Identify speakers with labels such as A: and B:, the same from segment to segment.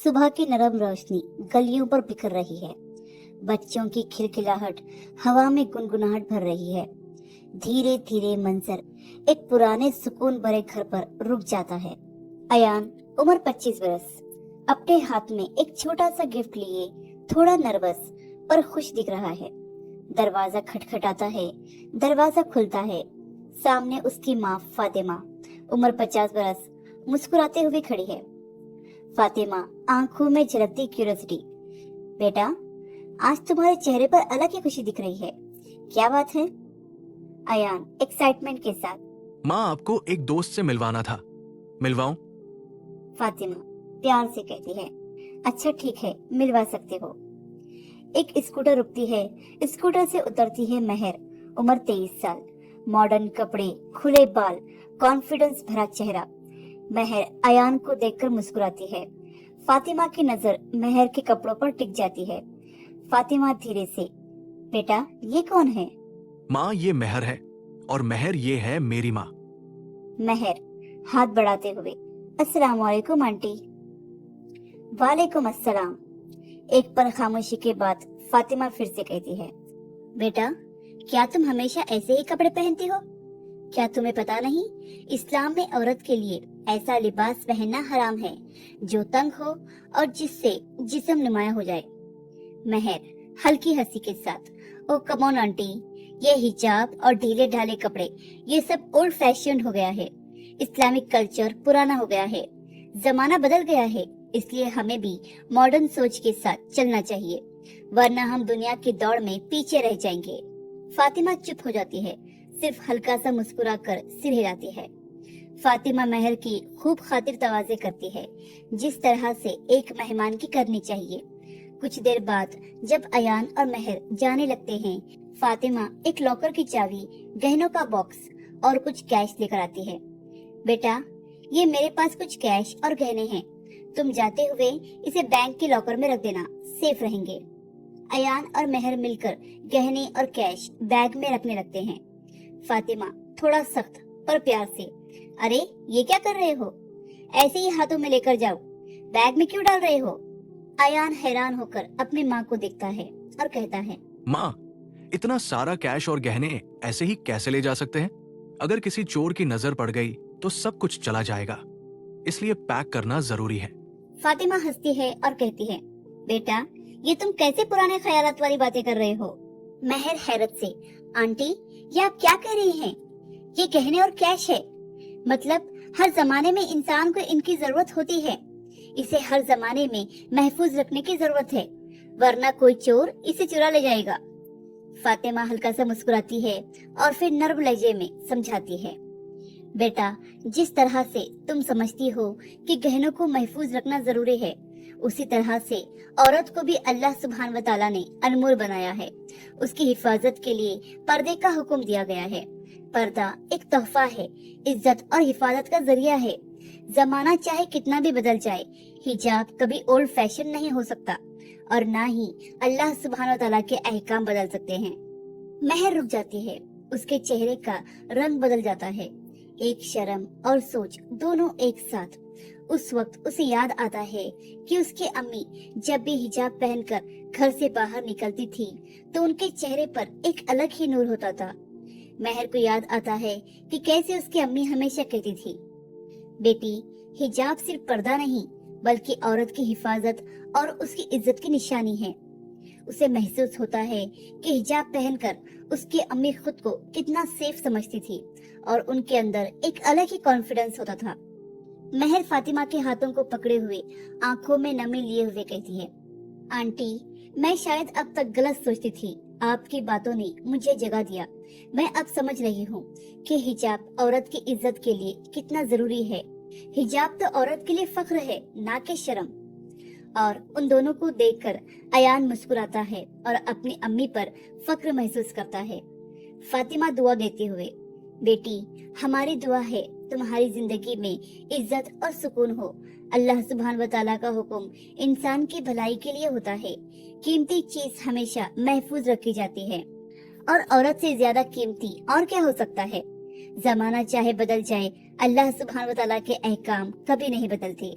A: सुबह की नरम रोशनी गलियों पर बिखर रही है। बच्चों की खिलखिलाहट हवा में गुनगुनाहट भर रही है। धीरे धीरे मंजर एक पुराने सुकून भरे घर पर रुक जाता है। अयान, उम्र 25 बरस, अपने हाथ में एक छोटा सा गिफ्ट लिए थोड़ा नर्वस पर खुश दिख रहा है। दरवाजा खटखटाता है। दरवाजा खुलता है। सामने उसकी माँ फातिमा, उम्र 50 बरस, मुस्कुराते हुए खड़ी है। फातिमा, आंखों में झलकती क्यूरियोसिटी। बेटा, आज तुम्हारे चेहरे पर अलग ही खुशी दिख रही है, क्या बात है? अयान एक्साइटमेंट के साथ,
B: माँ, आपको एक दोस्त से मिलवाना था, मिलवाऊं?
A: फातिमा प्यार से कहती है, अच्छा ठीक है, मिलवा सकते हो। एक स्कूटर रुकती है। स्कूटर से उतरती है महर, उम्र 23 साल, मॉडर्न कपड़े, खुले बाल, कॉन्फिडेंस भरा चेहरा। महर अयान को देखकर मुस्कुराती है। फातिमा की नजर महर के कपड़ों पर टिक जाती है। फातिमा धीरे से, बेटा ये कौन है?
B: माँ, ये महर है और महर ये है मेरी माँ।
A: महर हाथ बढ़ाते हुए, अस्सलाम वालेकुम आंटी। वालेकुम अस्सलाम। एक पल खामोशी के बाद फातिमा फिर से कहती है, बेटा क्या तुम हमेशा ऐसे ही कपड़े पहनती हो? क्या तुम्हें पता नहीं, इस्लाम में औरत के लिए ऐसा लिबास पहनना हराम है जो तंग हो और जिससे जिस्म नुमाया हो जाए। महर हल्की हंसी के साथ, ओ कम ऑन आंटी, ये हिजाब और ढीले ढाले कपड़े ये सब ओल्ड फैशन हो गया है। इस्लामिक कल्चर पुराना हो गया है, जमाना बदल गया है, इसलिए हमें भी मॉडर्न सोच के साथ चलना चाहिए, वरना हम दुनिया की दौड़ में पीछे रह जाएंगे। फातिमा चुप हो जाती है, सिर्फ हल्का सा मुस्कुरा कर सिर हिलाती है। फातिमा महर की खूब खातिर तवाज़े करती है, जिस तरह से एक मेहमान की करनी चाहिए। कुछ देर बाद जब अयान और महर जाने लगते हैं, फातिमा एक लॉकर की चाबी, गहनों का बॉक्स और कुछ कैश लेकर आती है। बेटा, ये मेरे पास कुछ कैश और गहने हैं, तुम जाते हुए इसे बैंक के लॉकर में रख देना, सेफ रहेंगे। अयान और महर मिलकर गहने और कैश बैग में रखने लगते हैं। फातिमा थोड़ा सख्त पर प्यार से, अरे ये क्या कर रहे हो? ऐसे ही हाथों में लेकर जाओ, बैग में क्यों डाल रहे हो? अयान हैरान होकर अपनी माँ को देखता है और कहता है,
B: माँ, इतना सारा कैश और गहने ऐसे ही कैसे ले जा सकते हैं? अगर किसी चोर की नजर पड़ गई तो सब कुछ चला जाएगा, इसलिए पैक करना जरूरी है।
A: फातिमा हंसती है और कहती है, बेटा ये तुम कैसे पुराने ख्यालात वाली बातें कर रहे हो? महर हैरत से, आंटी ये आप क्या कह रही हैं? ये गहने और कैश है, मतलब हर जमाने में इंसान को इनकी जरूरत होती है, इसे हर जमाने में महफूज रखने की जरूरत है, वरना कोई चोर इसे चुरा ले जाएगा। फातिमा हल्का सा मुस्कुराती है और फिर नर्म लहजे में समझाती है, बेटा जिस तरह से तुम समझती हो कि गहनों को महफूज रखना जरूरी है, उसी तरह से औरत को भी अल्लाह सुब्हान व तआला ने अनमोल बनाया है। उसकी हिफाजत के लिए पर्दे का हुक्म दिया गया है। पर्दा एक तोहफा है, इज्जत और हिफाजत का जरिया है। जमाना चाहे कितना भी बदल जाए, हिजाब कभी ओल्ड फैशन नहीं हो सकता और ना ही अल्लाह सुब्हान व तआला के अहकाम बदल सकते हैं। महर रुक जाती है, उसके चेहरे का रंग बदल जाता है, एक शर्म और सोच दोनों एक साथ। उस वक्त उसे याद आता है कि उसकी अम्मी जब भी हिजाब पहनकर घर से बाहर निकलती थी तो उनके चेहरे पर एक अलग ही नूर होता था। महर को याद आता है कि कैसे उसकी अम्मी हमेशा कहती थी, बेटी हिजाब सिर्फ पर्दा नहीं बल्कि औरत की हिफाजत और उसकी इज्जत की निशानी है। उसे महसूस होता है कि हिजाब पहनकर उसकी अम्मी खुद को कितना सेफ समझती थी और उनके अंदर एक अलग ही कॉन्फिडेंस होता था। महर फातिमा के हाथों को पकड़े हुए आंखों में नमी लिए हुए कहती है, आंटी मैं शायद अब तक गलत सोचती थी, आपकी बातों ने मुझे जगा दिया। मैं अब समझ रही हूँ कि हिजाब औरत की इज्जत के लिए कितना जरूरी है। हिजाब तो औरत के लिए फख्र है, ना कि शर्म। और उन दोनों को देखकर अयान मुस्कुराता है और अपनी अम्मी पर फख्र महसूस करता है। फातिमा दुआ देते हुए, बेटी हमारी दुआ है तुम्हारी जिंदगी में इज्जत और सुकून हो। अल्लाह सुब्हान व तआला का हुक्म इंसान की भलाई के लिए होता है। कीमती चीज हमेशा महफूज रखी जाती है और औरत से ज्यादा कीमती और क्या हो सकता है। जमाना चाहे बदल जाए, अल्लाह सुब्हान व तआला के अहकाम कभी नहीं बदलते।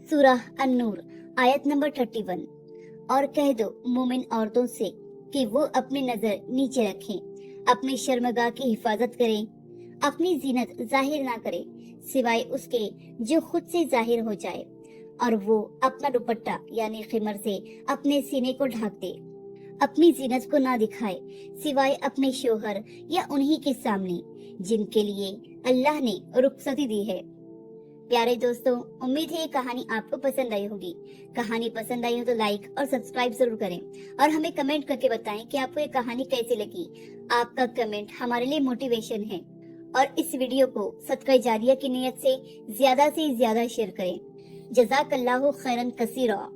A: सूरह अन-नूर آیت نمبر 31۔ اور کہہ دو مومن عورتوں سے کہ وہ اپنی نظر نیچے رکھیں، اپنی شرمگاہ کی حفاظت کریں، اپنی زینت ظاہر نہ کریں سوائے اس کے جو خود سے ظاہر ہو جائے، اور وہ اپنا دوپٹہ یعنی خمر سے اپنے سینے کو ڈھانک دے، اپنی زینت کو نہ دکھائے سوائے اپنے شوہر یا انہی کے سامنے جن کے لیے اللہ نے رخصتی دی ہے۔ پیارے دوستوں، امید ہے یہ کہانی آپ کو پسند آئی ہوگی۔ کہانی پسند آئی ہو تو لائک اور سبسکرائب ضرور کریں، اور ہمیں کمنٹ کر کے بتائیں کہ آپ کو یہ کہانی کیسی لگی۔ آپ کا کمنٹ ہمارے لیے موٹیویشن ہے، اور اس ویڈیو کو صدقہ جاریہ کی نیت سے زیادہ شیئر کریں۔ جزاک اللہ خیرن کثیرا۔